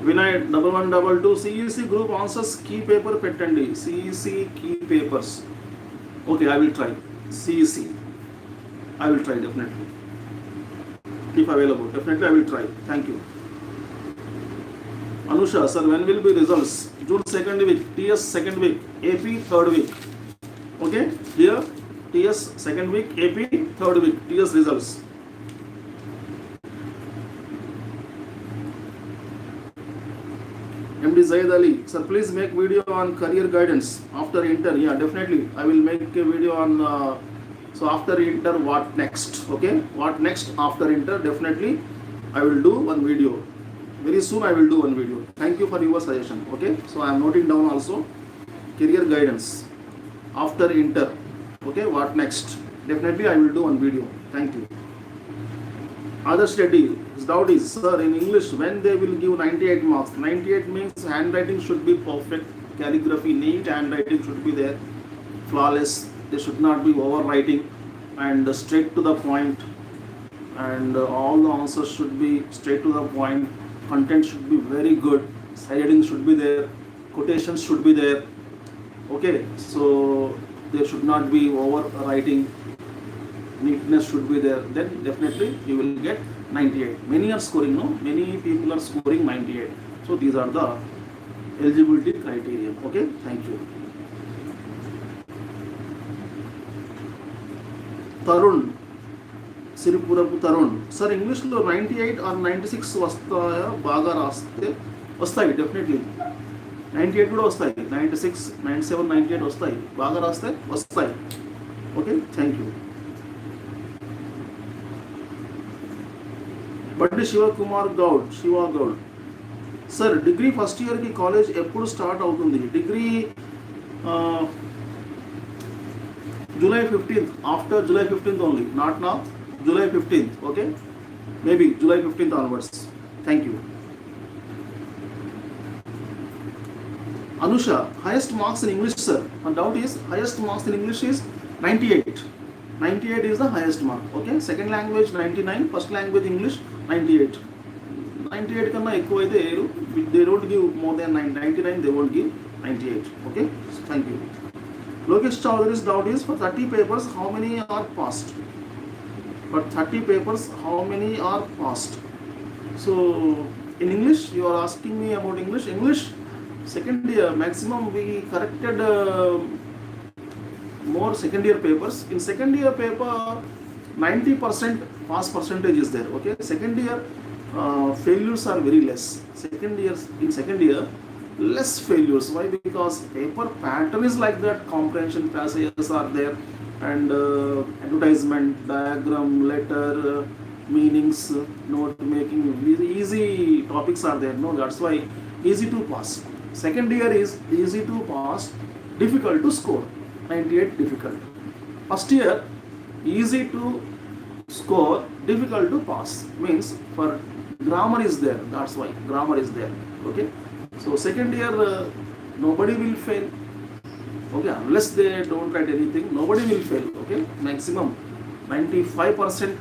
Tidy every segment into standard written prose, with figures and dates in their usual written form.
Vinay 1112 CEC group answers key paper pettandi. CEC key papers. Okay, I will try. CEC. I will try definitely. If available, definitely I will try. Thank you. Anusha, sir, when will be results? June 2nd week, TS 2nd week, AP 3rd week. Okay, here TS 2nd week, AP 3rd week, TS results. MD Zaid Ali, sir, please make video on career guidance after inter. Yeah, definitely. I will make a video on. So after inter, what next? Okay, what next after inter? Definitely, I will do one video. Very soon I will do one video. Thank you for your suggestion. Okay, so I am noting down also career guidance after inter. Okay, what next? Definitely I will do one video. Thank you. Other study, his doubt is, sir, in English, when they will give 98 marks? 98 means handwriting should be perfect, calligraphy, neat handwriting should be there, flawless. They should not be overwriting, and straight to the point, and all the answers should be straight to the point. Content should be very good, heading should be there, quotations should be there. Okay, so there should not be overwriting, neatness should be there. Then definitely you will get 98. Many are scoring, no? Many people are scoring 98. So these are the eligibility criteria. Okay, thank you. Tarun, Siripurapu Tarun, sir ఇంగ్లీష్లో 98 are 96 వస్తాయా? బాగా రాస్తే వస్తాయి, definitely 98 కూడా వస్తాయి, 96, 97, 98 వస్తాయి, బాగా రాస్తే వస్తాయి. Okay, thank you. Buddi Shivakumar Goud, Shiva Goud, sir degree first ఇయర్కి కాలేజ్ ఎప్పుడు స్టార్ట్ అవుతుంది? Degree July 15th, after July 15th only, not now, July 15th, okay? Maybe July 15th onwards. Thank you. Anusha, highest marks in English, sir. My doubt is, highest marks in English is 98. 98 is the highest mark, okay? Second language 99, first language English 98. 98 kanna ekku aithe they don't give more than 99, they won't give 98, okay? Thank you. Lokesh Chaudhary's doubt is, for 30 papers, how many are passed? For 30 papers, how many are passed? So, in English, you are asking me about English. English, second year, maximum we corrected more second year papers. In second year paper, 90% pass percentage is there, okay? Second year, failures are very less. In second year, less failures. Why? Because paper pattern is like that, comprehension passages are there, and advertisement, diagram, letter, meanings, note making, easy topics are there. No, that's why easy to pass. Second year is easy to pass, difficult to score. 98 difficult. First year easy to score, difficult to pass. Means for grammar is there. That's why grammar is there. Okay. So second year, nobody will fail, okay, unless they don't write anything, nobody will fail, okay, maximum 95%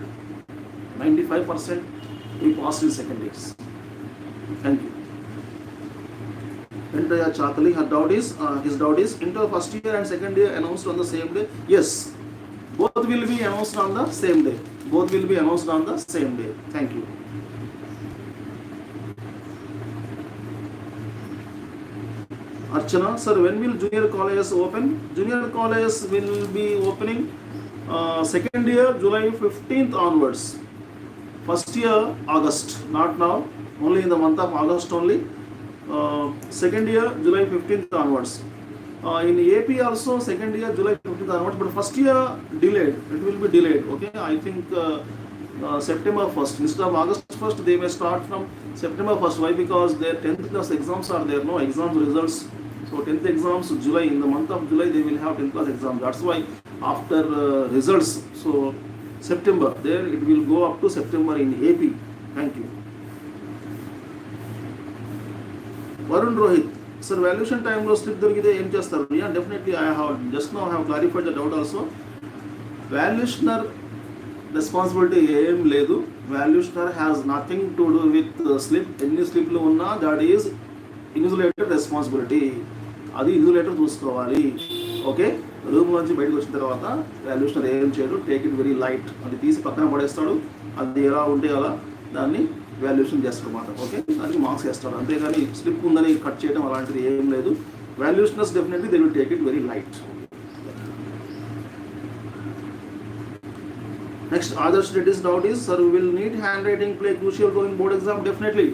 we passed in second years. Thank you. Entire Chakali, his doubt is, inter first year and second year announced on the same day? Yes, both will be announced on the same day. Both will be announced on the same day. Thank you. Archana, sir, when will junior colleges open? Junior colleges will be opening second year July 15th onwards. First year August, not now, only in the month of August only. Second year July 15th onwards. In AP also second year July 15th onwards, but first year delayed. It will be delayed. Okay, I think September 1st. Instead of August 1st, they may start from September 1st. Why? Because their 10th class exams are there. No exams results. So 10th exams July, in the month of July they will have 10th class exam. That's why after results, so September, there it will go up to September in AP. Thank you. Varun Rohit, sir, valuation time lo slip dorigide em chestaru? Yeah, definitely I have just now have clarified the doubt also. Valuationer responsibility ఏం లేదు, valuationer has nothing to do with slip. ఎన్ని స్లిప్లు ఉన్నా that is insulator responsibility. అది insulator చూసుకోవాలి. Okay, room నుంచి బయటకు వచ్చిన తర్వాత వాల్యూషనర్ ఏం చేయడు, టేక్ ఇట్ వెరీ లైట్. అది తీసి పక్కన పడేస్తాడు. అది ఎలా ఉంటే అలా దాన్ని వాల్యుయేషన్ చేస్తాడు అన్నమాట. ఓకే, దానికి మార్క్స్ వేస్తాడు. అంతేగాని స్లిప్ ఉందని కట్ చేయడం అలాంటిది ఏం లేదు. Valuationers definitely they will take it very light. Next, Adarsh Reddy's doubt is, sir, will need handwriting play crucial role in board exam? Definitely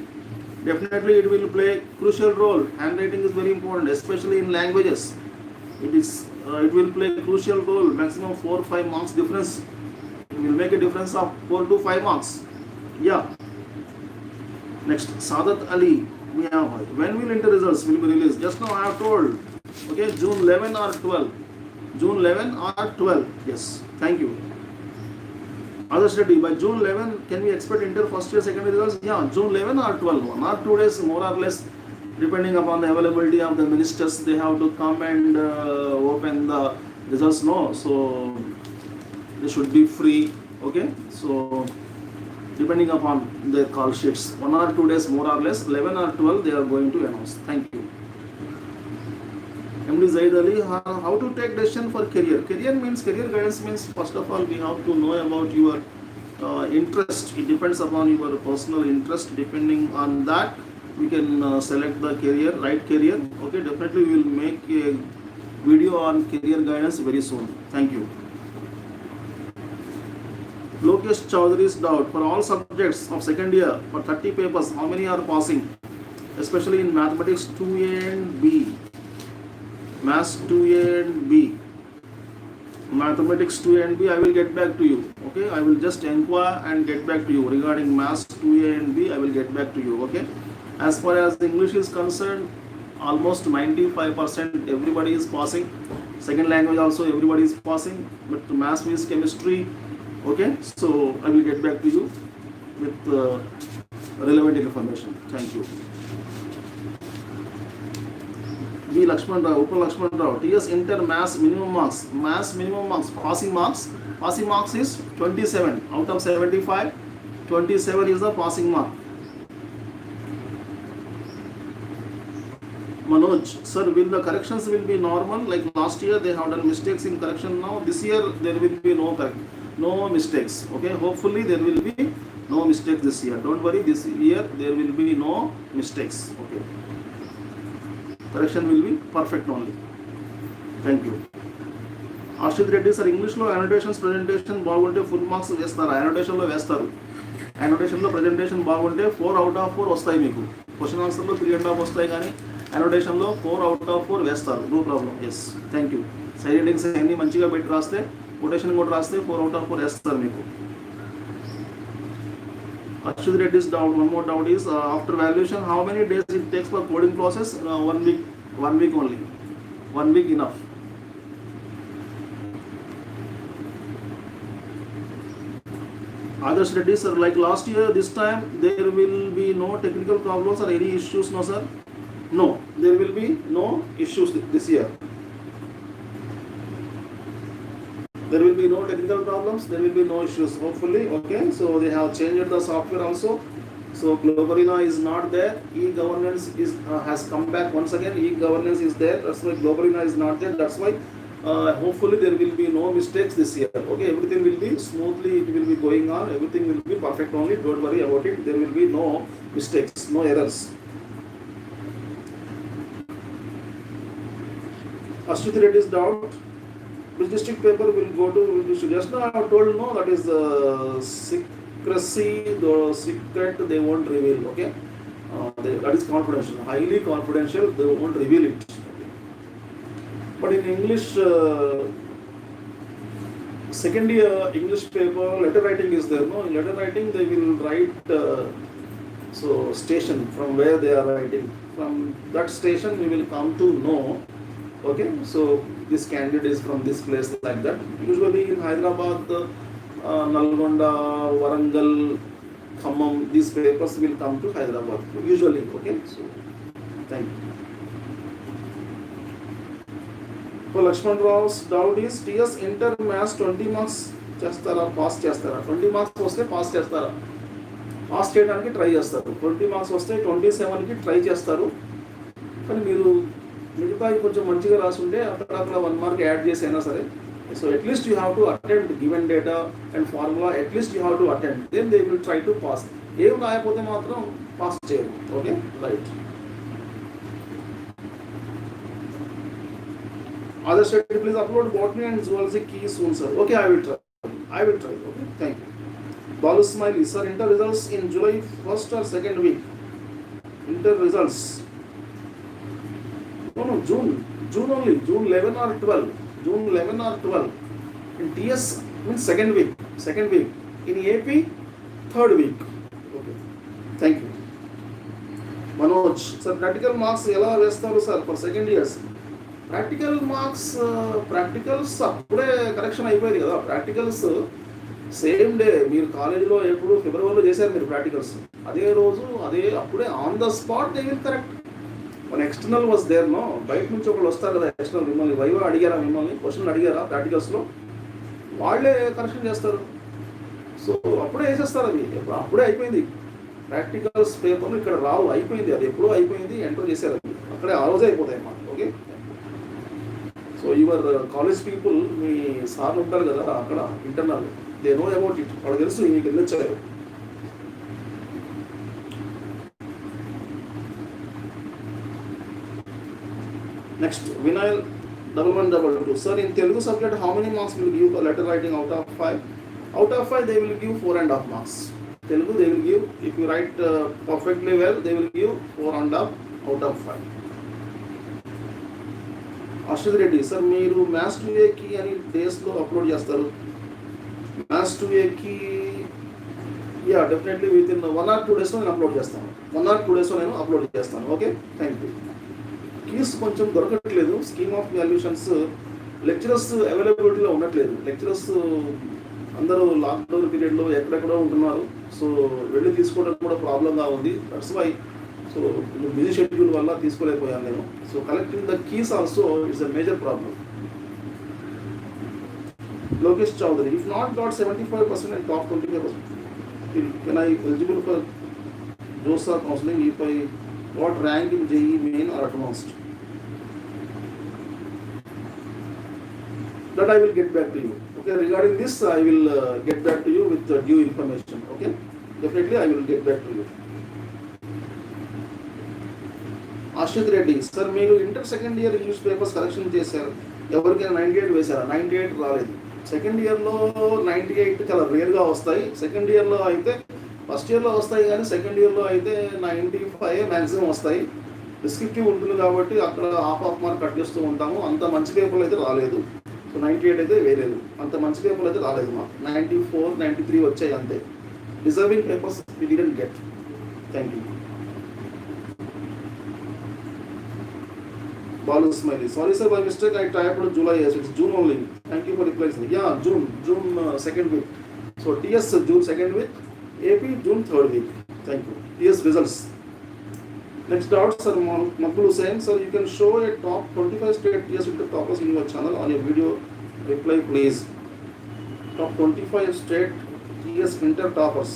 it will play crucial role. Handwriting is very important, especially in languages. It will play crucial role. Maximum 4-5 marks difference. It will make a difference of 4 to 5 marks. Yeah. Next, Sadat Ali. When will inter results will be released? Just now I have told. Okay, June 11 or 12. June 11 or 12. Yes. Thank you. Others study by June 11. Can we expect inter first year second year results? Yeah, June 11 or 12. 1 or 2 days more or less, depending upon the availability of the ministers. They have to come and open the results. No, so they should be free. Okay, so depending upon their call sheets, 1 or 2 days more or less, 11 or 12 they are going to announce. Thank you. MD Zaid Ali, how to take decision for career? Career guidance means, first of all we have to know about your interest. It depends upon your personal interest. Depending on that we can select the career, right career. Okay, definitely we will make a video on career guidance very soon. Thank you. Lokesh Chaudhary's doubt, for all subjects of second year, for 30 papers, how many are passing? Especially in mathematics 2A and B. Maths 2A and B. Mathematics 2A and B, I will get back to you. Okay, I will just inquire and get back to you regarding Maths 2A and B. I will get back to you. Okay, as far as English is concerned, almost 95% everybody is passing. Second language also everybody is passing, but Maths means chemistry. Okay, so I will get back to you with relevant information. Thank you. B. Lakshman Rao, Upal Lakshman Rao. TS Inter Maths minimum marks. Maths minimum marks. Passing marks. Passing marks is 27 out of 75. 27 is the passing mark. Manoj, sir, will the corrections will be normal? Like last year they have done mistakes in correction. Now this year there will be no mistakes. Okay, hopefully there will be no mistakes this year. Don't worry, this year there will be no mistakes. Okay, correction will be perfect only. Thank you. Ashit Reddy sir, English lo annotations presentation బాగుంటే full marks వేస్తారు. annotation లో వేస్తారు. annotation లో presentation బాగుంటే 4 out of 4 వస్తాయి మీకు. Question answer లో 3.5 వస్తాయి కానీ annotation లో 4 out of 4 వేస్తారు. No problem. yes, thank you. Side headings అన్ని మంచిగా పెట్టి రాస్తే, కొటేషన్ కూడా రాస్తే 4 out of 4 వేస్తారు మీకు. Ashit Reddy's doubt, one more doubt is, after valuation, how many days it takes for coding process? 1 week. 1 week only. 1 week enough. Others Reddy sir, like last year, this time there will be no technical problems or any issues? No sir. No, there will be no issues this year. There will be no technical problems, there will be no issues, hopefully. Okay, so they have changed the software also. So Globarina is not there. E-governance has come back once again. E-governance is there. That's why Globarina is not there. That's why hopefully there will be no mistakes this year. Okay, everything will be smoothly. It will be going on. Everything will be perfect only. Don't worry about it. There will be no mistakes, no errors. Ashwini Reddy's doubt. Which district paper will go to which district? Just now I have told no, that is secrecy, the secret they won't reveal. Okay, that is confidential, highly confidential. They won't reveal it. But in English, second year English paper, letter writing is there. No, in letter writing they will write so station from where they are writing. From that station we will come to know. Okay, so this candidate is from this place, like that. Usually in Hyderabad, Nalgonda, Warangal, Khammam, these papers will come to Hyderabad usually. Okay, so thank you. For Lakshman Rao's doubt is, TS Inter Maths 20 marks chestara, pass chestara. 20 marks poste pass chestara. Pass చేయడానికి try చేస్తారు. 20 marks వస్తే 27కి try చేస్తారు. కానీ మీరు మిగతా కొంచెం మంచిగా రాసుంటే అక్కడ 1 మార్క్ యాడ్ చేసి అయినా సరే, so at least you have to attempt given data and formula, at least you have to attempt, then they will try to pass. ఏం రాయకపోతే మాత్రం పాస్ చేయరు. Okay, right. Other state, please upload botany and zoology key soon, sir. Okay, I will try. Okay, thank you. Balu Smiley, sir, inter results in July 1st or 2nd week. Inter results. No, June only. June 11 or 12. June 11 or 12. In TS means second week. In AP, third week. Okay, thank you. Manoj, sir, practical marks ఎలా వేస్తారు sir for second years? Practical marks, practicals అప్పుడే correction అయిపోయింది కదా. Practicals same day, మీరు కాలేజీలో ఎప్పుడు ఫిబ్రవరిలో చేశారు మీరు ప్రాక్టికల్స్, అదే రోజు అప్పుడే on the spot they will correct. మన ఎక్స్టర్నల్ వాజ్ దేర్ నో, బయట నుంచి ఒకళ్ళు వస్తారు కదా ఎక్స్టర్నల్, మిమ్మల్ని వైవా అడిగారా, మిమ్మల్ని క్వశ్చన్ అడిగారా ప్రాక్టికల్స్లో, వాళ్ళే కరెక్షన్ చేస్తారు. సో అప్పుడే వేసేస్తారు అవి, అప్పుడే అయిపోయింది. ప్రాక్టికల్స్ పేపర్లు ఇక్కడ రావు, అయిపోయింది, అది ఎప్పుడో అయిపోయింది, ఎంటర్ చేశారు అవి, అక్కడే ఆ రోజే అయిపోతాయి అన్నమాట. Okay, so your college people, మీ సార్లు ఉంటారు కదా అక్కడ internal, they know about it, వాళ్ళకి తెలుసు మీకు ఎందుకు వచ్చారు. నెక్స్ట్ వినయల్ 1122, sir, in Telugu subject how many marks will give for letter writing out of 5? Out of 5 they will give 4.5 marks. Telugu they will give, if you write perfectly well, they will give 4.5 out of 5. Ashwath Reddy, sir మీరు maths 2Aకి అని డేస్లో upload చేస్తారు. Maths 2Aకి yeah definitely within 1 or 2 డేస్లో నేను upload చేస్తాను. 1 or 2 డేస్లో నేను అప్లోడ్ చేస్తాను. Okay, thank you. కీస్ కొంచెం దొరకట్లేదు. స్కీమ్ ఆఫ్ వాల్యుయేషన్స్ లెక్చరర్స్ అవైలబిలిటీలో ఉండట్లేదు. లెక్చరర్స్ అందరూ లాక్డౌన్ పీరియడ్లో ఎక్కడెక్కడో ఉంటున్నారు. సో వెళ్ళి తీసుకోవడానికి కూడా ప్రాబ్లంగా ఉంది. That's why, so busy schedule వల్ల తీసుకోలేకపోయాను నేను. So collecting the keys also it's a major problem. Lokesh Chowdary, if not got 75% and top 25%, can I eligible for JOSA counseling if I got rank in JEE main or advanced? That I will get back to you. Okay, regarding this I will get back to you with due information. Okay, definitely I will get back to you. Ashrith Reddy, sir మీరు inter second year English papers correction చేశారు, ఎవరికైనా 98 వేశారా? 98 రాలేదు. Second ఇయర్లో 98 చాలా రేర్గా వస్తాయి. Second ఇయర్లో అయితే, ఫస్ట్ ఇయర్లో వస్తాయి కానీ సెకండ్ ఇయర్లో అయితే 95 మ్యాక్సిమం వస్తాయి. డిస్క్రిప్టివ్ ఉంటుంది కాబట్టి అక్కడ హాఫ్ మార్క్ కట్ చేస్తూ ఉంటాము. అంత మంచి పేపర్లు అయితే రాలేదు. సో 98 అయితే వేయలేదు. అంత మంచి పేపర్లు అయితే రాలేదు మాకు. 94, 93 వచ్చాయి అంతే. Deserving papers we didn't get. Thank you. Balu Smiley, sorry sir, by mistake I typed July, yes, it's June only. Thank you for replying. Yeah, June second week. So TS June second week, AP June third week. Thank you. TS results. Next doubt, sir, Makbul Hussain, sir, you can show a top 25 state TS inter toppers in your channel on your video. Reply please. Top 25 state TS inter toppers.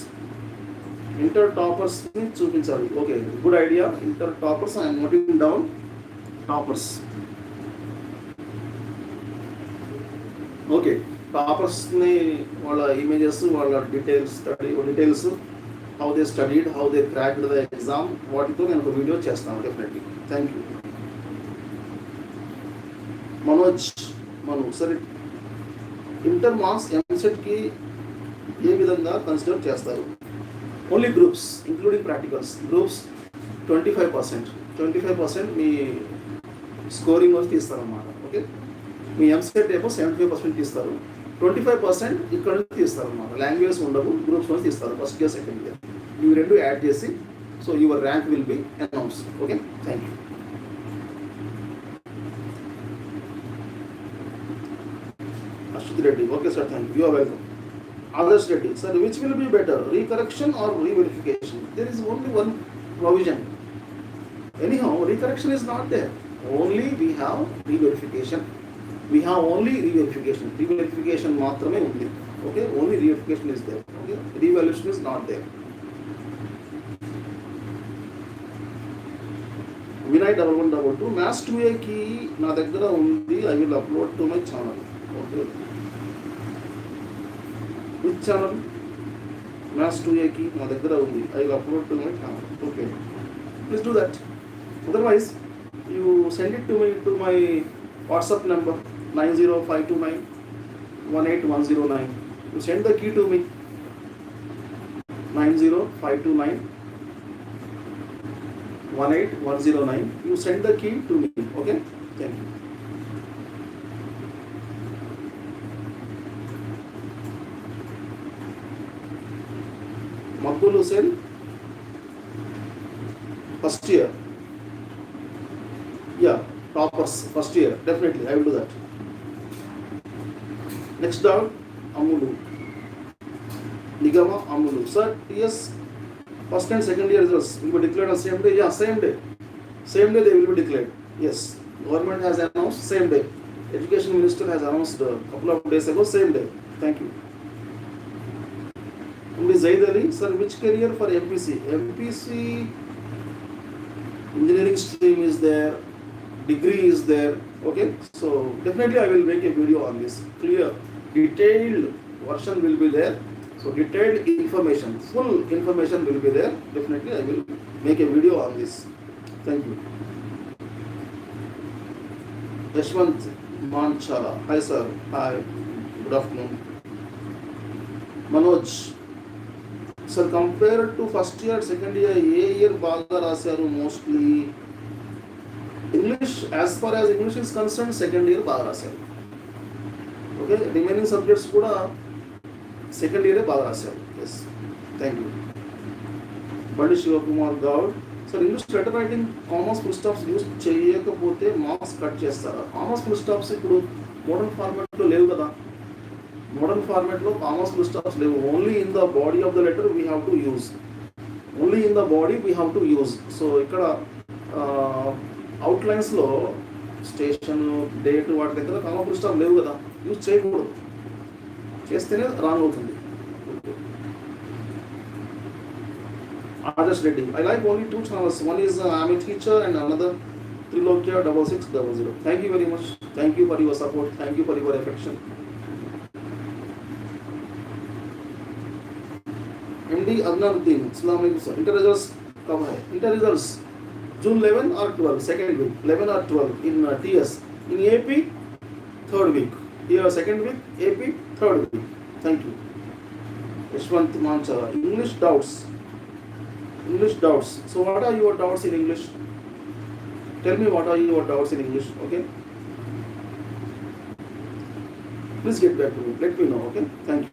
Inter toppers ni చూపించాలి. Okay, good idea. Inter toppers I am noting down. Toppers. Okay, టాపర్స్ని వాళ్ళ images, వాళ్ళ details how they studied, how they cracked the exam, వాటితో నేను ఒక video చేస్తాను definitely. Thank you. మను, సరే inter marks ఎంసెట్కి ఏ విధంగా కన్సిడర్ చేస్తారు? Only groups including practicals. Groups 25% మీ స్కోరింగ్ వచ్చి తీస్తారన్నమాట. ఓకే, మీ ఎంసెట్ ఏమో 75% తీస్తారు, 25% ఇక్కడ నుంచి తీస్తారన్నమాట. లాంగ్వేజ్ ఉండవు, గ్రూప్స్ నుంచి తీస్తారు ఫస్ట్ ఇయర్ సెకండ్ ఇయర్. ఇవి రెండు యాడ్ చేసి so your rank will be announced. Okay, thank you. Ashwath Reddy, okay sir, thank you, are welcome. Adarsh Reddy, sir which will be better, recorrection or reverification? There is only one provision. Anyhow, recorrection is not there. Only we have re-verification. Re-verification maatrame undi. Okay, only re-verification is there. Okay, re-evaluation is not there. Vinay 1122 maths 2A నా దగ్గర ఉంది. I will upload to my channel. Okay, which channel? Maths 2A నా దగ్గర ఉంది. I will upload to my channel. Okay, please do that. Otherwise you send it to me to my WhatsApp number 90529181009. You send the key to me 90529181009. You send the key to me. Okay, thank you. Makbul Hussain, first year. Yeah, toppers, first year. Definitely, I will do that. Next down, Amulu. Nigama Amulu. Sir, yes, first and second year results will be declared on same day. Yeah, same day. Same day they will be declared. Yes, government has announced same day. Education Minister has announced a couple of days ago, same day. Thank you. Zaid Ali, sir, which career for MPC? MPC engineering stream is there, degree is there. Okay, so definitely I will make a video on this. Clear, detailed version will be there. So detailed information, full information will be there. Definitely I will make a video on this. Thank you. Yashwant Manchala. Hi sir. Hi. Good afternoon. Manoj. Sir, compared to first year, second year, year baga rasaru mostly. English, as far as English is concerned, second year baga rasaru. Okay, remaining subjects kuda second year baga rasaru. Yes, thank you. Bandi Shivakumar Gaud. Sir, English letter writing commas full stops use చేయకపోతే marks cut చేస్తారా? Commerce full stops ఇప్పుడు modern format లో లేవు కదా. Modern format లో commerce full stops లేవు. Only in the body of the letter we have to use. Only in the body we have to use. So ఇక్కడ outlines లో station, date వాటి దగ్గర కామర్స్ ఫుల్ స్టాప్ లేవు కదా, use చేయకూడదు. చేస్తేనే రాంగ్ అవుతుంది. Adarsh Reddy. I like only two channels. One is I'm a teacher and another Trilokya 6600. Thank you very much. Thank you for your support. Thank you for your affection. MD Adnaruddin. Assalamu alaikum sir. Inter results कब है? Inter results June 11 or 12, second week. 11 or 12 in TS. In AP, third week. Here second week, AP, third week. Thank you. Yashwant Mancha. English doubts. English doubts. So what are your doubts in English? Tell me what are your doubts in English. Okay, please get back to me. Let me know. Okay, thank you.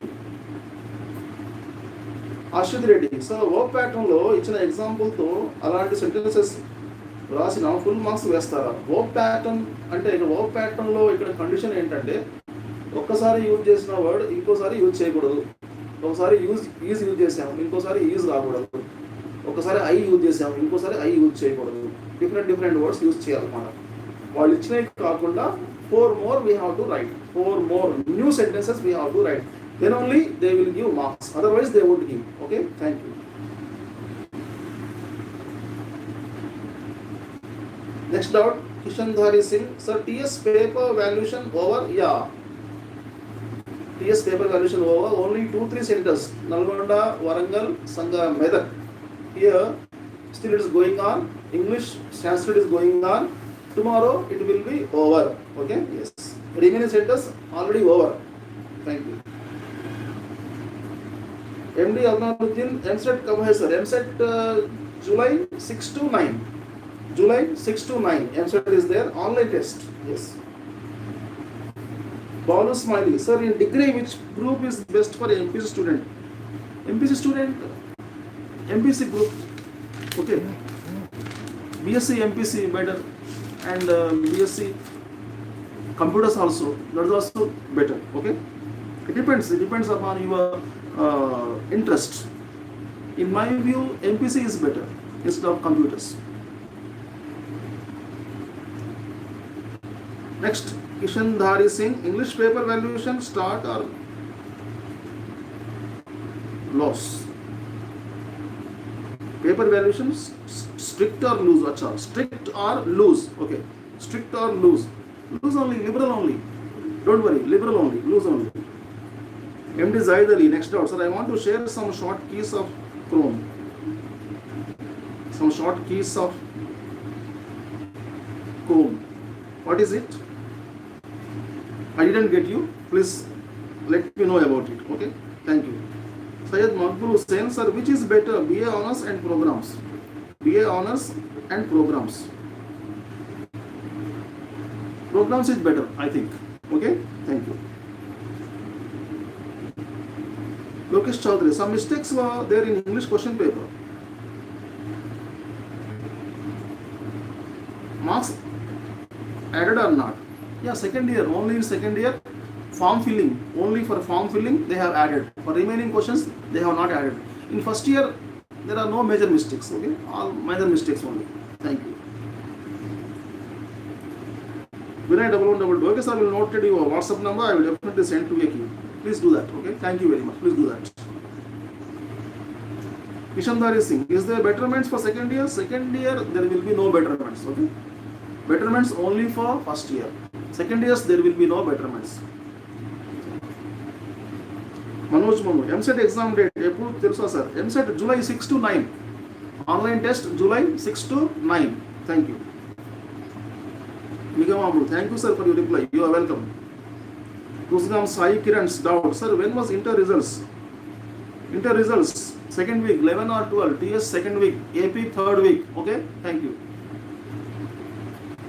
Ashwin Reddy. So work pattern లో ఇచ్చిన example తో అలాంటి sentences రాసిన full marks వేస్తారా? Work pattern అంటే ఇక్కడ work pattern లో ఇక్కడ కండిషన్ ఏంటంటే ఒక్కసారి యూజ్ చేసిన వర్డ్ ఇంకోసారి యూజ్ చేయకూడదు. ఒకసారి ఈజ్ యూజ్ చేసాము, ఇంకోసారి ఈజ్ రాకూడదు. ఒకసారి ఐ యూజ్ చేసాము, ఇంకోసారి ఐ యూజ్ చేయకూడదు. డిఫరెంట్ వర్డ్స్ యూజ్ చేయాలన్నమాట. వాళ్ళు ఇచ్చినవి కాకుండా 4 more we have to write. 4 more new sentences we have to write. Then only they will give marks. Otherwise they won't give. Okay, thank you. Next doubt, Kishan Dhari Singh. Sir, TS paper valuation over? Yeah. TS paper valuation over. Only 2-3 centers. Nalgonda, Warangal, Sangha, Medak. Here still it is going on. English Sanskrit is going on. Tomorrow it will be over. Okay, yes, remaining centers already over. Thank you. MD Adnaruddin. MSET कब है sir? MSET July 6 to 9. July 6 to 9 MSET is there. Online test. Yes. Balu Smiley. Sir, in degree which group is best for MPC student? MPC student, MPC group. Okay, BSc MPC better, and BSc computers also, that is also better. Okay, it depends upon your interest. In my view, MPC is better instead of computers. Next, Kishan Dhari Singh. English paper valuation start or loss? Paper valuation strict or loose. Acha, strict or loose. Okay, strict or loose. Loose only, liberal only. Don't worry, liberal only, loose only. MD Zaid Ali, next doubt. Sir, I want to share some short keys of Chrome. Some short keys of Chrome. What is it? I didn't get you. Please let me know about it. Okay, thank you. Syed Makbul Hussain, sir, which is better, BA Honors and Programs? BA Honors and Programs. Programs is better, I think. Okay, thank you. Lokesh Chaudhary, some mistakes were there in English question paper. Marks added or not? Yeah, second year, only in second year, form filling, only for form filling they have added. For remaining questions, they have not added. In first year, there are no major mistakes, okay? All minor mistakes only. Thank you. Vinay 1122. Okay, sir, I will note your WhatsApp number. I will definitely send to a queue. Please do that, okay? Thank you very much. Please do that. Kishandari Singh, is there betterments for second year? Second year, there will be no betterments, okay? Betterments only for first year. Second years, there will be no betterments. Manoj Manu, MSET exam date, April, sir. MSET July 6 to 9. Online test July 6 to 9. Thank you. Nigamabu, thank you, sir, for your reply. You are welcome. Kusgam Sai Kiran's doubt. Sir, when was inter results? Inter results, second week, 11 or 12. TS second week, AP third week. Okay, thank you.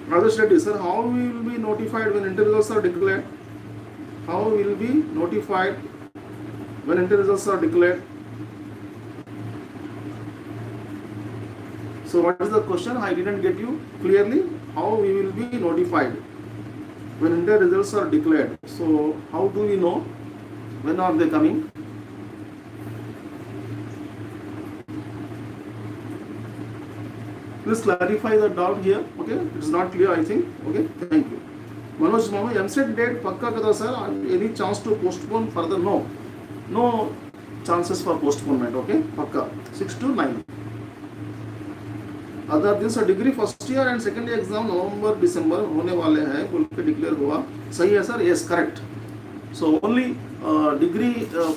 Rajesh Reddy, sir, how we will be notified when inter results are declared? How will be notified when inter results are declared? So what is the question? I didn't get you clearly. How we will be notified when inter results are declared? So how do we know when are they coming? Please clarify the doubt here. Okay, it's not clear, I think. Okay, thank you. Manoj Mama, MSET date pakka kada sir? Any chance to postpone further? No, no chances for postponement. Okay, pakka 6 to 9. Other दिन sir degree first year and second year exam November December होने वाले हैं बोल के declare हुआ. सही है sir? Yes, correct. So only degree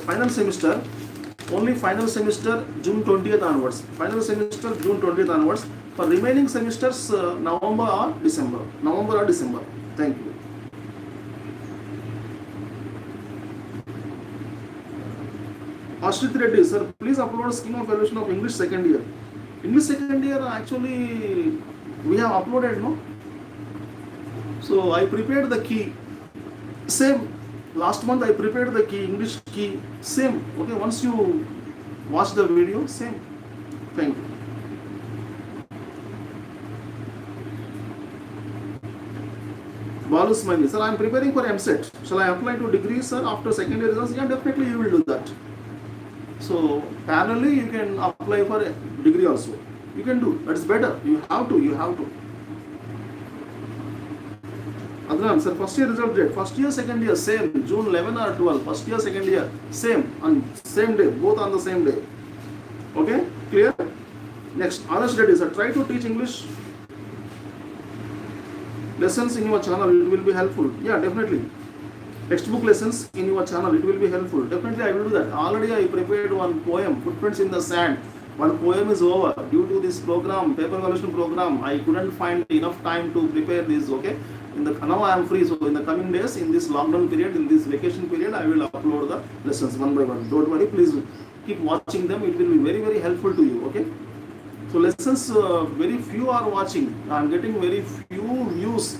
final semester, only final semester June 20th onwards. Final semester June 20th onwards. For remaining semesters November or December. November or December. Thank you. Ashrit Reddy, sir, please upload scheme of evaluation of English second year. English second year actually we have uploaded, no? So I prepared the key. Same. Last month I prepared the key, English key, same. Okay, once you watch the video, same. Thank you. Balu Smiley, sir, I am preparing for MSET. Shall I apply to degree, sir, after second year results? Yeah, definitely you will do that. So parallelly you can apply for a degree also. You can do. That is better. You have to. Adnan, sir, first year result date, first year, second year, same, June 11 or 12, first year, second year, same, on same day, both on the same day. Okay, clear? Next, Anas Reddy, sir, try to teach English lessons in your channel, it will be helpful. Yeah, definitely. Textbook lessons in your channel, it will be helpful. Definitely, I will do that. Already I prepared one poem, Footprints in the Sand. One poem is over. Due to this program, paper evaluation program, I couldn't find enough time to prepare this, okay? Now I am free, so in the coming days, in this lockdown period, in this vacation period, I will upload the lessons one by one. Don't worry, please keep watching them. It will be very, very helpful to you, okay? So lessons, very few are watching. I am getting very few views.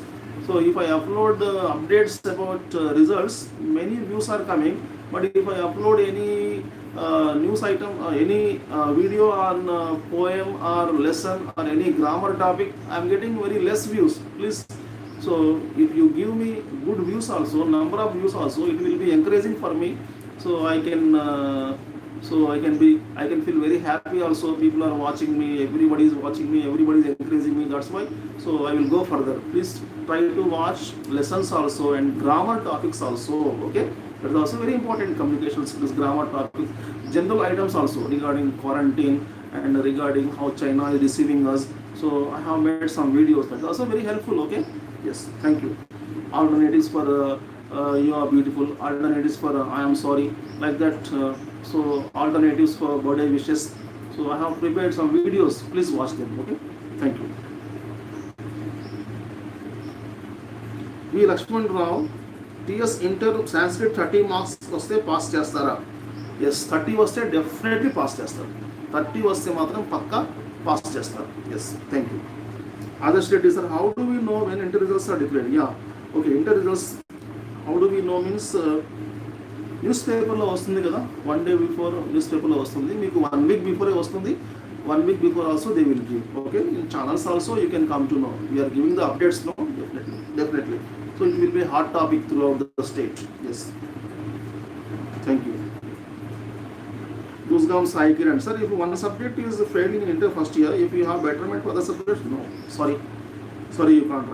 So if I upload the updates about results, many views are coming. But if I upload any news item, any video on poem or lesson or any grammar topic, I am getting very less views. Please. So if you give me good views also, number of views also, it will be encouraging for me. So I can feel very happy also. People are watching me, everybody is watching me, everybody is encouraging me. That's why. So I will go further. Please try to watch lessons also and grammar topics also. Okay, that is also very important. Communication skills, grammar topics, general items also regarding quarantine and regarding how China is receiving us. So I have made some videos that's also very helpful. Okay, yes, thank you. Alternatives for you are beautiful, alternatives for I am sorry, like that. So alternatives for birthday wishes. So I have prepared some videos, please watch them. Okay, thank you. V Lakshman Rao, TS Inter Sanskrit 30 marks వస్తే pass చేస్తారా? Yes, 30 వస్తే definitely pass చేస్తారు. 30 వస్తే మాత్రం పక్కా pass చేస్తారు. Yes, thank you. Adarsh Reddy sir, how do we know when inter results are declared? Ya, okay. Inter results how do we know means news పేపర్లో వస్తుంది కదా, 1 day బిఫోర్ న్యూస్ పేపర్లో వస్తుంది. మీకు 1 week బిఫోరే వస్తుంది. 1 week before also they will give. Okay, in channels also you can come to know. We're giving the updates no, definitely. So it will be a hot topic throughout the state. Yes, thank you. Dusgam Sai Kiran sir, if one subject is failing in inter first year, if you have betterment for the subject, no, sorry, you can't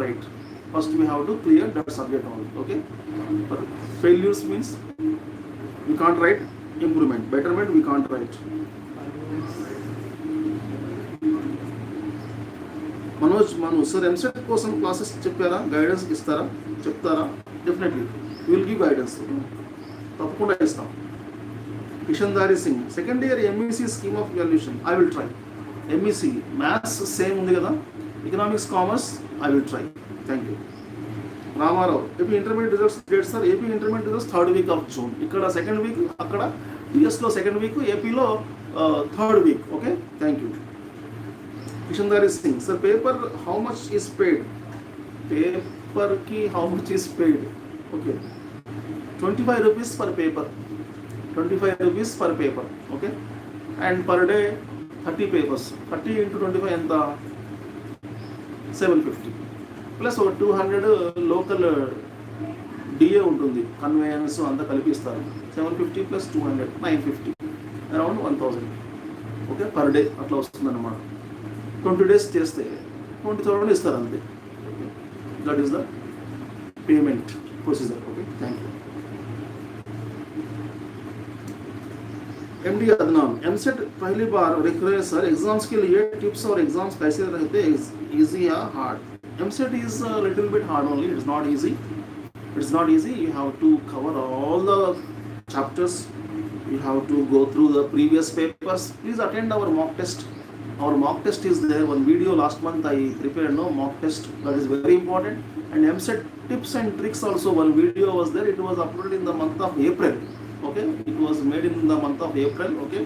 write. First we have to clear that subject only. Okay, but failures means we can't write. Improvement, betterment we can't write. Manoj sir, EAMCET కోసం classes చెప్పారా? Guidance ఇస్తారా? చెప్తారా? Definitely will give guidance, తప్పకుండా ఇస్తాం. Kishan Dari Singh, second year MEC scheme of valuation I will try. MEC maths same ఉంది కదా, economics commerce I will try. Thank you. Ramarao, AP intermediate results date sir? AP intermediate results 3rd week of June. ఇక్కడ 2nd week, అక్కడ టీఎస్లో 2nd week, ఏపీలో 3rd week. Okay, thank you. Kishandari Singh, sir, paper how much is paid? Paper ki how much is paid? Okay, 25 rupees per paper. 25 rupees per paper. Okay, and per day 30 papers. 30 into 25 enta 750 plus over 200 local DA ఉంటుంది, conveyance అంతా కలిపిస్తారు. 750 plus 200 950, around 1000. Okay, per day అట్లా వస్తుంది అన్నమాట. 20 days చేస్తే 20,000 ఇస్తారు అంతే. That is the payment procedure. Okay, thank you. MD Adnan, EAMCET पहली बार request sir, exams के लिए टिप्स और एग्जाम्स कैसे रहते हैं, इजी या hard? EAMCET is a little bit hard only, it's not easy. You have to cover all the chapters, you have to go through the previous papers. Please attend our mock test. Our mock test is there. One video last month I prepared, no mock test, that is very important. And MSET tips and tricks also, one video was there. It was uploaded in the month of April. Okay, it was made in the month of April. Okay,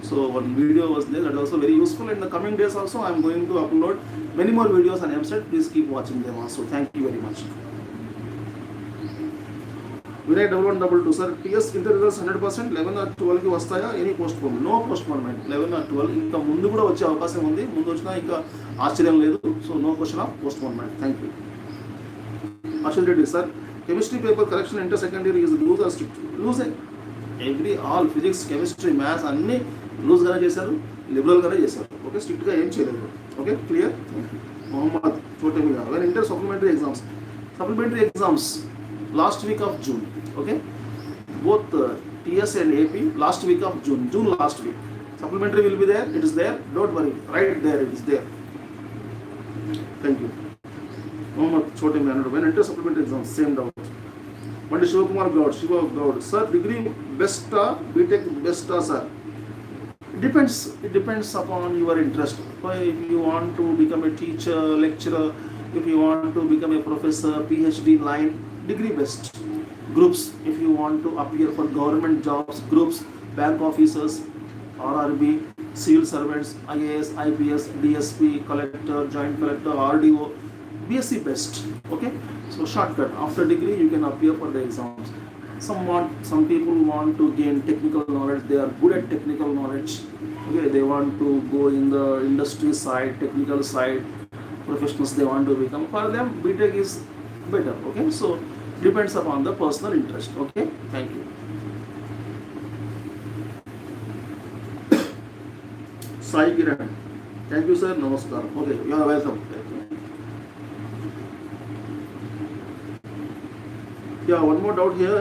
so one video was there, that is also very useful. In the coming days also I am going to upload many more videos on MSET. Please keep watching them also. Thank you very much. Vinay 1122 sir, TS inter results 100% 11 or 12 కి వస్తాయా? Any postpone? No postponement. 11 or 12 ఇంకా ముందు కూడా వచ్చే అవకాశం ఉంది. ముందు వచ్చినా ఇంకా ఆశ్చర్యం లేదు. So no question of postponement. Thank you. Ashwin Reddy sir, chemistry paper correction inter second year is loose or strict? Loose. All physics, chemistry, maths అన్నీ లూజ్గానే చేశారు, లిబరల్గానే చేశారు. ఓకే, స్ట్రిక్ట్గా ఏం చేయలేదు. Okay, clear. మొహమ్మద్ చోటమిగా, when inter supplementary exams last week of June. Okay, both TS and AP last week of June last week. Supplementary will be there, it is there, don't worry, right there it is there. Thank you. Mohammed Chote Man, when enter supplementary exam, same doubt. One is Shivakumar Gaud, sir, degree best BTech best sir? It depends upon your interest. If you want to become a teacher, lecturer, if you want to become a professor, PhD line, degree best. Groups, if you want to appear for government jobs, groups, bank officers, RRB, civil servants, IAS, IPS, DSP, collector, joint collector, RDO, BSc best. Okay, so shortcut, after degree you can appear for the exams. Some people want to gain technical knowledge, they are good at technical knowledge. Okay, they want to go in the industry side, technical side, professionals they want to become. For them BTech is better. Okay, so depends upon the personal interest. Okay, thank you. Sai Kiran, thank you sir, namaskar. Okay, you are welcome. Yeah, one more doubt here.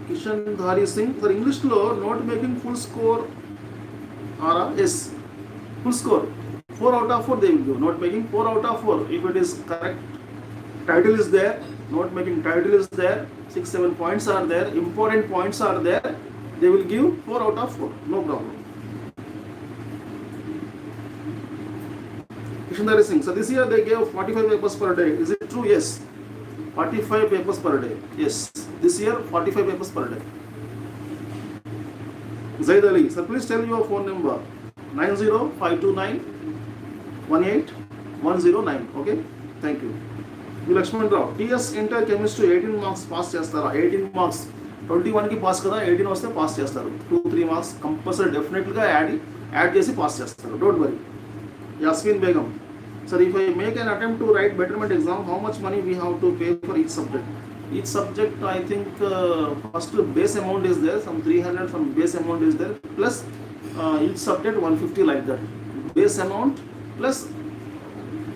Kishan Dhari Singh, for English law, not making full score or a S. Full score 4 out of 4 they will give. Note making 4 out of 4. If it is correct, title is there, note making title is there, 6-7 points are there, important points are there, they will give 4 out of 4. No problem. Kishandari Singh. So this year they gave 45 papers per day. Is it true? Yes. 45 papers per day. Yes. This year 45 papers per day. Zaid Ali. Sir, please tell your phone number. 9052918109. Okay. Thank you. Lakshman Rao. TS Inter Chemistry 18 marks pass chestara. 18 marks. 21 ki pass kada, 18 vaste pass chestaru. 2-3 marks compulsory definitely ga add chesi pass chestaru. Don't worry. Yasmin Begum. Sir, if I make an attempt to write betterment exam, how much money we have to pay for each subject? Each subject, I think first base amount is there, some 300 some base amount is there, plus each subject 150 like that. Base amount plus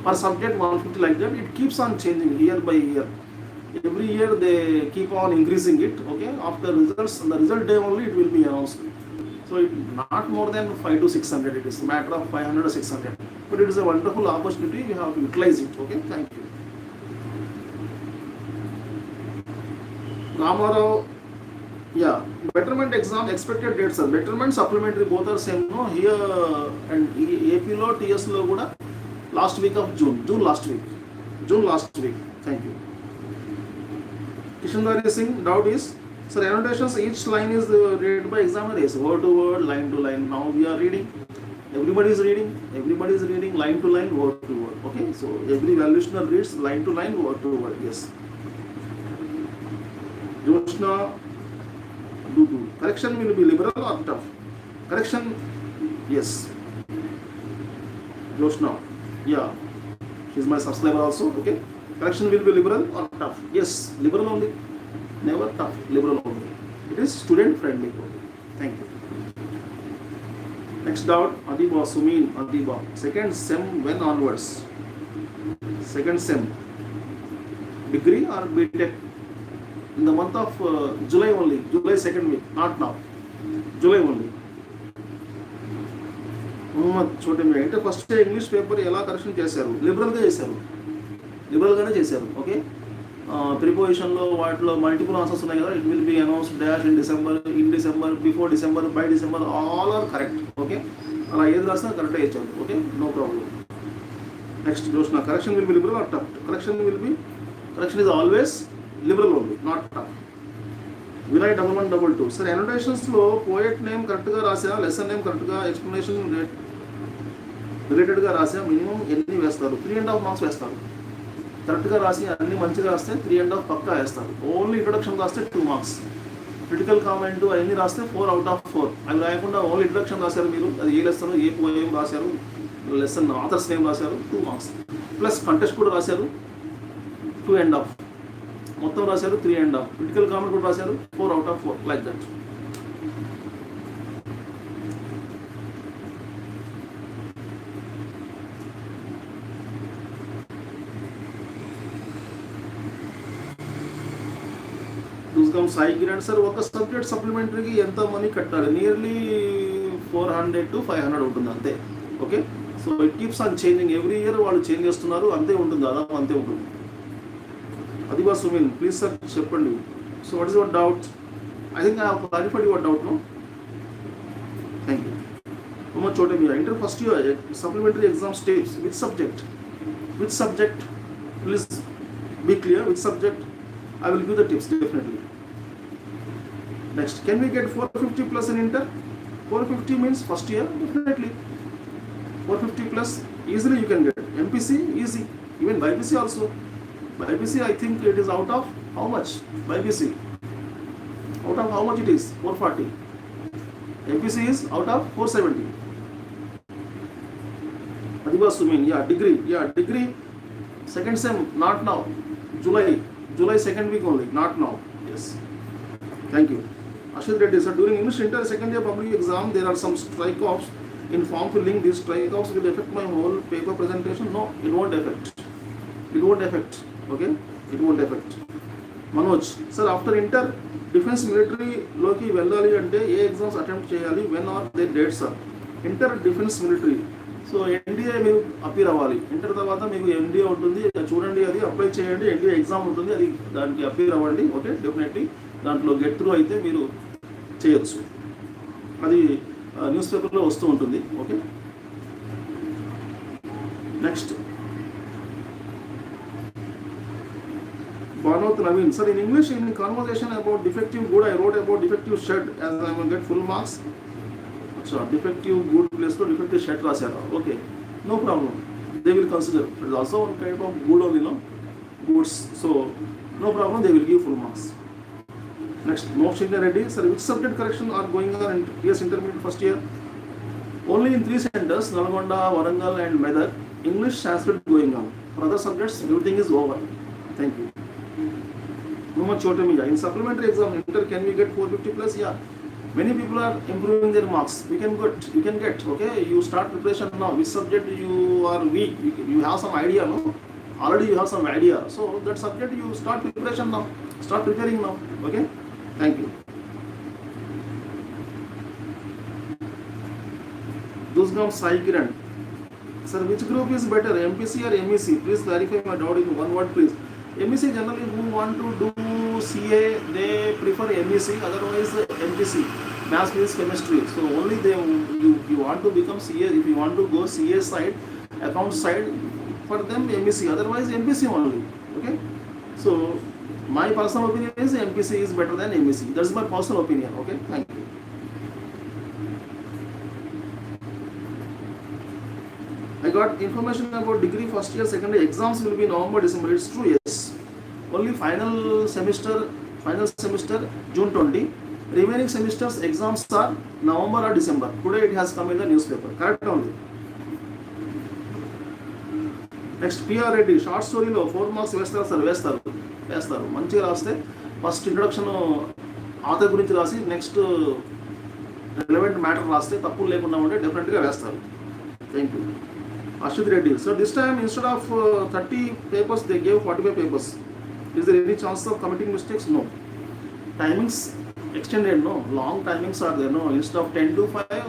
per subject 150 like that. It keeps on changing year by year. Every year they keep on increasing it. Okay, after results, on the result day only it will be announced. So it not more than 500 to 600. It is a matter of 500 or 600. But it is a wonderful opportunity. We have to utilize it. Okay, thank you. Ramarao, yeah, betterment exam expected dates are betterment supplementary both are same. No, here and AP lo TS lo kuda last week of June last week. Thank you. Kishandari Singh, doubt is, sir, annotations each line is read by examiner. Yes, word to word, line to line. Now we are reading. Everybody is reading line to line, word to word. Okay, so every valuationer reads line to line, word to word. Yes. Joshna, correction will be liberal or tough? Correction, yes. Joshna, yeah, she's my subscriber also. Okay, correction will be liberal or tough? Yes, liberal only, never tough, liberal only. It is student friendly. Thank you. Next doubt, Adiba, Sumin, Adiba. Second sem, when onwards? Second sem, degree or BTech? In the month of July only, July second week, not now. July only. छोटे में inter first English paper ఎలా correction చేశారు? లిబరల్గా చేశారు, లిబరల్గానే చేశారు. Okay, ప్రిపోజిషన్లో వాటిలో multiple answers ఉన్నాయి కదా. It will be announced dash in December, before December, by December, all are correct. Okay, అలా ఏది రాసినా కరెక్ట్గా ఇచ్చారు. Okay, no problem. నెక్స్ట్ చూసిన కరెక్షన్ will be liberal or tough? Correction is always liberal only, not tough. Vinay 1122. Sir, అనోటేషన్స్లో poet name కరెక్ట్గా రాసా, లెసన్ నేమ్ కరెక్ట్గా, ఎక్స్ప్లెనేషన్ రిలేటెడ్గా రాసా, మినిమం ఎన్ని వేస్తారు? 3.5 మార్క్స్ వేస్తారు. కరెక్ట్గా రాసి అన్ని మంచిగా రాస్తే 3.5 పక్కా వేస్తారు. ఓన్లీ ఇంట్రొడక్షన్ రాస్తే 2 మార్క్స్. క్రిటికల్ కామెంట్ అవన్నీ రాస్తే 4 out of 4. అవి రాయకుండా ఓన్లీ ఇంట్రొడక్షన్ రాశారు మీరు, అది ఏ లెసన్, ఏ పోయం రాశారు, లెసన్ ఆథర్స్ నేమ్ రాశారు, 2 మార్క్స్. ప్లస్ కంటెస్ట్ కూడా రాశారు, 2.5. మొత్తం రాశారు 3.5. క్రిటికల్ కామెంట్ కూడా రాశారు, 4 out of 4, like that. Sai Kiran sir, ఒక సబ్జెక్ట్ సప్లిమెంటరీకి ఎంత మనీ కట్టాలి? నియర్లీ 400 to 500 ఉంటుంది అంతే. Okay, so it keeps on changing. Every year వాళ్ళు చేంజ్ చేస్తున్నారు, అంతే ఉంటుంది, దాదాపు అంతే ఉంటుంది. Adiba Sumin, please sir, చెప్పండి. So what is your doubt? I think I have clarified your doubt, no? Thank you. Umar Chote Mia, inter first year supplementary exam states which subject? Please be clear, which subject? I will give the tips definitely. Next, can we get 450 plus in inter? 450 means first year, definitely. 450 plus easily you can get. MPC easy, even BPC also. BPC I think it is out of how much? BPC out of how much it is? 440. MPC is out of 470. Adiba Sumin, yeah, degree second sem, not now. July second week only, not now. Yes, thank you. Ashit Reddy sir, during English inter second year public exam there are some strike-offs in form filling. These strike-offs will affect my whole paper presentation? No, it won't affect. Okay, it won't affect. Manoj sir, after inter defense military లోకి వెళ్ళాలి అంటే ఏ exams attempt చేయాలి? when are their dates are? Inter defence military. So NDA మీరు appear అవ్వాలి. Inter తర్వాత మీకు NDA ఉంటుంది, చూడండి, అది అప్లై చేయండి. ఎన్డీఏ ఎగ్జామ్ ఉంటుంది, అది దానికి అపీర్ అవ్వండి. ఓకే, డెఫినెట్లీ దాంట్లో గెట్ త్రూ అయితే మీరు చేయొచ్చు. అది న్యూస్ పేపర్లో వస్తూ ఉంటుంది. Okay, next Bhanot Naveen. Sir, in English, in conversation about defective good, I wrote about defective shed as I will get full marks. So, defective good place to defective shed rasara. Okay, no problem. They will consider. It is also one type of good only, no? Goods. So, no problem. They will give full marks. Next, Mokshinda Reddy. Sir, which subject correction are going on in PS intermediate first year? Only in 3 centers, Nalgonda, Warangal and Medak. English Sanskrit going on. For other subjects, everything is over. Thank you. Muhammad Chotamiya. In supplementary exam, inter can we get 450 plus? Yeah. Many people are improving their marks. You can get. Okay, you start preparation now. Which subject you are weak? You have some idea, no? Already you have some idea. So that subject you start preparation now. Start preparing now. Okay. Thank you. Dusgam Sai Kiran. Sir, which group is better, MPC or MEC? Please clarify my doubt in one word, please. MEC generally who want to do CA, they prefer MEC, otherwise MPC, Maths, Physics, Chemistry. So only you want to become CA, if you want to go CA side, account side, for them MEC, otherwise MPC only. Okay. So my personal opinion is MPC is better than MEC. That's my personal opinion. Okay. Thank you. I got information about degree first year, second year exams will be November, December. It's true, yes. Only final semester June 20. Remaining semesters exams are November or December. Today it has come in the newspaper. Correct only. Next, PR Reddy. Short story lo 4 marks వేస్తారు. మంచిగా రాస్తే first introduction author గురించి రాసి next relevant matter రాస్తే తప్పులు లేకుండా ఉంటే డెఫినెట్గా వేస్తారు. Thank you. Ashwin Reddy. So this time instead of 30 papers, they gave 45 papers. Is there any chance of committing mistakes? No. Timings extended, no. Long timings are there, no. Instead of 10 to 5,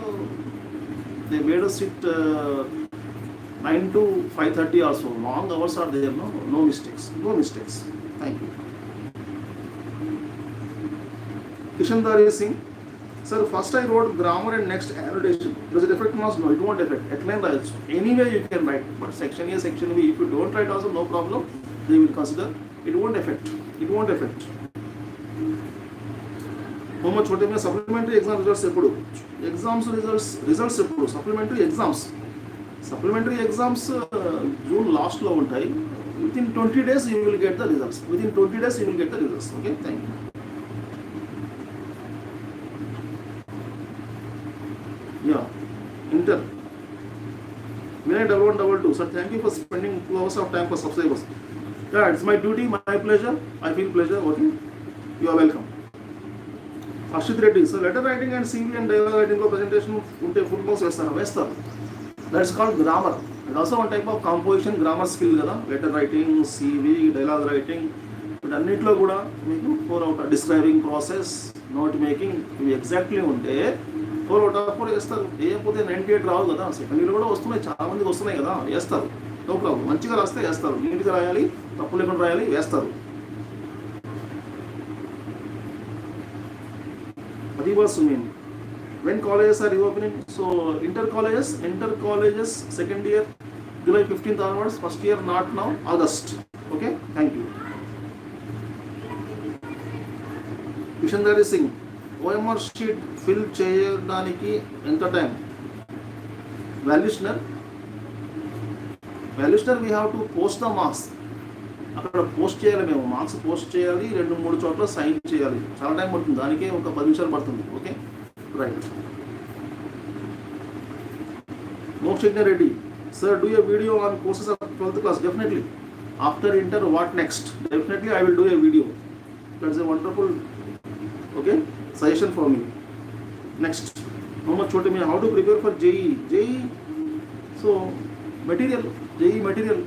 they made us sit 9 to 5:30 also. Long hours are there, no. No mistakes. No mistakes. Thank you. Kishandari Singh. Sir, first I wrote grammar and next annotation. Does it affect marks? No, it won't affect. Outline writes. Anyway you can write, but section A, section B, if you don't write also, no problem. They will consider. It won't affect. It won't affect. Muhammad Chotamiya. Supplementary exam results ఎప్పుడు? Exams results ఎప్పుడు? Supplementary exams June last లో ఉంటాయి. Within 20 days you will get the results. Okay, thank you. Yeah, inter. Vinay 1122. Sir, thank you for spending 2 hours of time for subscribers. Yeah, it's my duty, my pleasure. I feel pleasure. Okay, you are welcome. Ashit Reddy. So letter writing and CV and dialogue writing presentation unte full marks వేస్తారు. That's called grammar. It's also one type of composition grammar skill కదా. Letter writing, CV, dialogue writing. వీటన్నిటిలో కూడా మీకు 4 out of describing process, note making ఇవి exactly ఉంటే 4 out of 4 వేస్తారు. వేయకపోతే 98 రావు కదా. సెకండ్ ఇయర్ కూడా వస్తున్నాయి, చాలా మందికి వస్తున్నాయి కదా, వేస్తారు. No problem. మంచిగా రాస్తే వేస్తారు, నీట్గా రాయాలి, తప్పు లేకుండా రాయాలి, వేస్తారు. అది was mean. When colleges are reopening? So inter colleges second year July 15th onwards, first year not now, August. Okay, thank you. Kishandari Singh. OMR sheet fill చేయడానికి ఎంత time? Valuationer we have to post the marks. అక్కడ post చేయాలి, మేము marks post చేయాలి, 2-3 చోట్ల sign చేయాలి, చాలా time పడుతుంది, దానికే ఒక 10 నిమిషాలు పడుతుంది. Okay, right. Mokshinda Reddy. Sir, do a video on courses of 12th class. Definitely. After inter, what next? Definitely I will do a video. That's a wonderful, okay, suggestion for me. Next, Muhammad Chotamiya. How to prepare for JEE? So material, JEE material,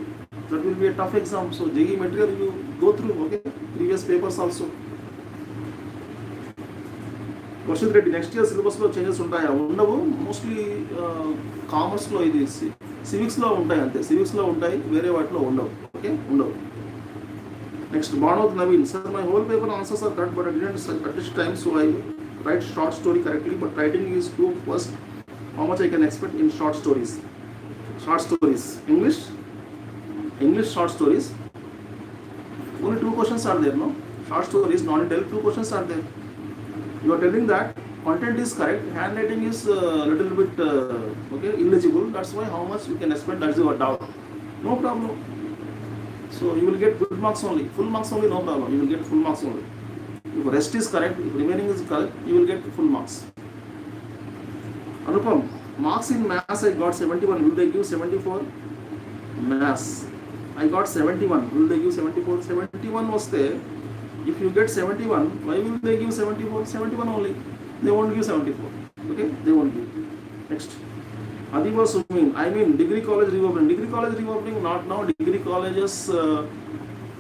that will be a tough exam. So JEE material you go through, okay, previous papers also. Varshith Reddy, next year సిలబస్లో changes ఉంటాయా? ఉండవు. Mostly కామర్స్లో ఇది సివిక్స్లో ఉంటాయి అంతే. సివిక్స్లో ఉంటాయి, వేరే వాటిలో ఉండవు. ఓకే, ఉండవు. Next Banoth Naveen, sir my whole paper answers are correct but I didn't at this time so I write short story correctly but writing is too first. How much I can expect in short stories? Short stories, English short stories. Only 2 questions are there, no? Short stories, non-detailed, 2 questions are there. You are telling that content is correct, handwriting is little bit okay, illegible. That's why how much you can expect, that's your doubt. No problem. So you will get good marks only, full marks only, no problem. You will get full marks only. If rest is correct, if remaining is correct, you will get full marks. Anupam, marks in maths I got 71. Will they give 74? Maths I got 71. Will they give 74? 71 was there. If you get 71, why will they give 74? 71 only. They won't give 74. Okay, they won't give. Next. Adiba Sumin, I mean degree college reopening. Degree college reopening, not now. Degree colleges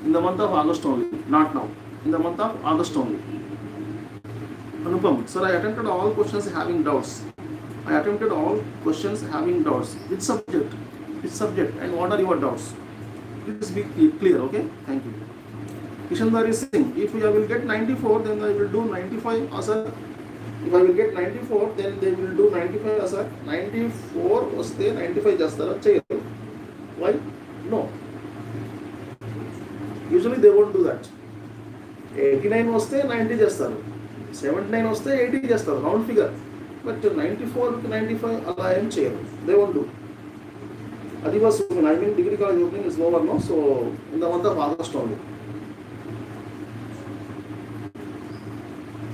in the month of August only. Not now. In the month of August only. Anupam, sir, I attempted all questions having doubts. Which subject? And what are your doubts? Please be clear, okay? Thank you. Kishandari Singh, if I will get 94, then I will do 95 as a. If I will get 94, then they will do 95 as a. 94 was there, 95 just the. Why? No. Usually they won't do that. 89 was there, 90 just the. 79 was there, 80 just the. Round figure. But 94 to 95, I am chair. They won't do. Adiba Sumin, I mean degree college opening is over now, so in the month of August only.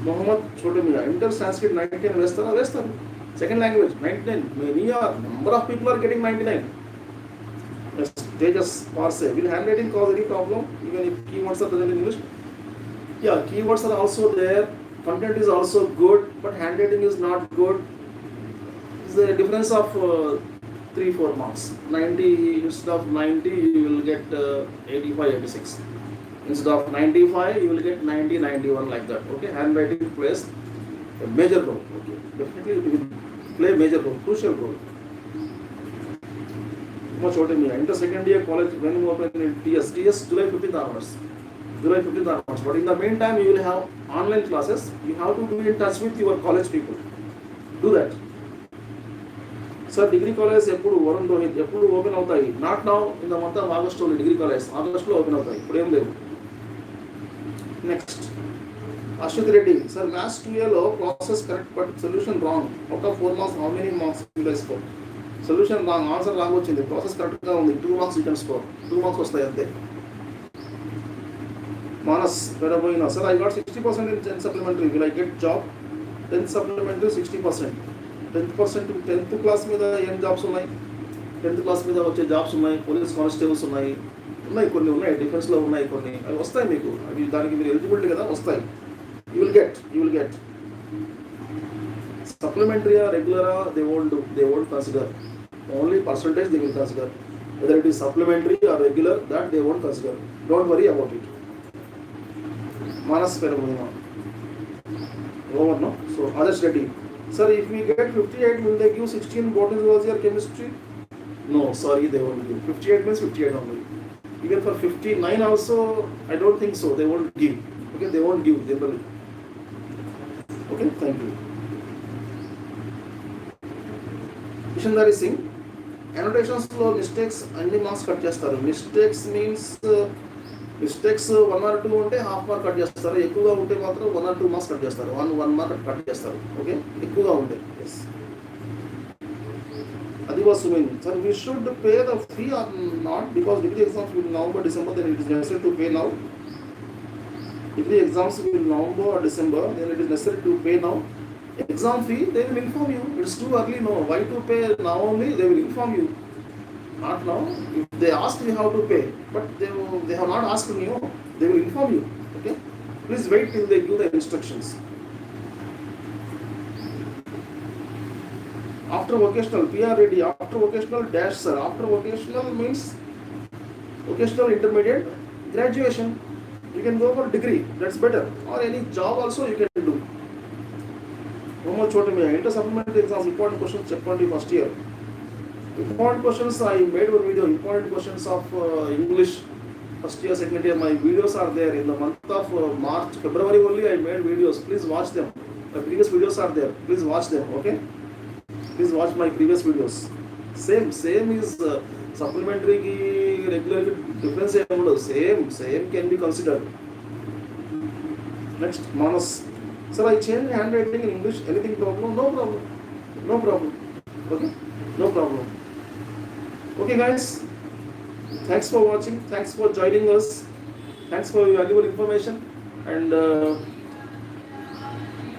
Mohammed Chote Mira, inter Sanskrit 99 Western. Second language 99. Many number of people are getting 99. Yes, they just parse. Will handwriting cause any problem? Even if keywords are present in English? Yeah, keywords are also there. Content is also good, but handwriting is not good. It's the difference of 3-4 marks. 90 instead of 90, you will get 85, 86. Instead of 95, you will get 90, 91 like that. Okay, handwriting plays a major role. Okay, definitely it will play a major role, crucial role. Much what I mean. Inter second year college when you open in TS July 15th onwards. But in the meantime, you will have online classes. You have to be in touch with your college people. Do that. Sir, degree college ఎప్పుడు వరుణ్ రోహిత్ ఎప్పుడు open అవుతాయి? Not now. In the month of August only degree college. ఆగస్ట్లో open అవుతాయి, ఇప్పుడు ఏం లేవు. Next Ashwath Reddy, sir maths 2Aలో process correct but solution wrong. Out of 4 marks how many marks will I score? Solution wrong, answer wrong వచ్చింది, process కరెక్ట్గా ఉంది, 2 marks you can score. 2 marks వస్తాయి అంతే. Manas Pedaboina, sir, I got 60% in 10 supplementary. Will I get job? 10 supplementary 60%. 10% 10th class మీద ఏం jobs ఉన్నాయి? 10th class మీద వచ్చే జాబ్స్ ఉన్నాయి, పోలీస్ కానిస్టేబుల్స్ ఉన్నాయి, కొన్ని ఉన్నాయి, డిఫెన్స్లో ఉన్నాయి కొన్ని. అవి వస్తాయి మీకు, అవి దానికి మీరు ఎలిజిబిలిటీ కదా, వస్తాయి. యూ విల్ గెట్ సప్లిమెంటరీయా రెగ్యులరా they won't consider. Only percentage they will consider. Whether it is supplementary or regular, that they won't consider. Don't worry about it. Manas Pedaboina. Over no? So Adarsh Reddy, sir, if we get 58, will they give 16 botany, zoology or chemistry? No, sorry, they won't give. 58 means 58 only. Even for 59 also, I don't think so. They won't give. Okay, they won't give generally. Okay, thank you. Kishandari Singh, annotations లో mistakes అన్ని marks cut చేస్తారు. Mistakes means mistakes 1 or 2 ఉంటే half mark cut చేస్తారు, ఎక్కువగా ఉంటే మాత్రం 1 or 2 marks cut చేస్తారు, 1 mark cut చేస్తారు. ఓకే, ఎక్కువగా ఉంటే. ఎస్. అది was mean, sir we should pay the fee or not because degree exams will November, December, then it is necessary to pay now. Degree exams will November or December, then it is necessary to pay now. Exam fee, they will inform you. It's too early, no. Why to pay now only? They will inform you. Not now. If they ask you how to pay, but they have not asked you, they will inform you. Okay, please wait till they give the instructions. After vocational, PR ready. After vocational dash sir. After vocational means vocational intermediate, graduation. You can go for degree, that's better, or any job also you can do. more chota me inter supplementary exams important questions cheppandi first year. Important questions, I made one video, important questions of English first year, second year. My videos are there in the month of March, February only I made videos. Please watch them. My previous videos are there. Please watch them, okay? Please watch my previous videos. Same is supplementary ki regular difference same can be considered. Next, Manas. Sir, I changed handwriting in English. Anything problem? No problem. Okay, no problem. Okay, guys. Thanks for watching. Thanks for joining us. Thanks for your valuable information, and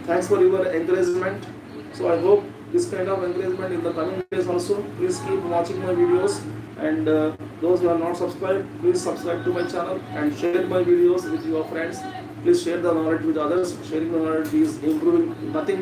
thanks for your encouragement. So I hope this kind of encouragement in the coming days also. Please keep watching my videos, and those who are not subscribed, please subscribe to my channel and share my videos with your friends. Please share the knowledge with others. Sharing the knowledge is improving nothing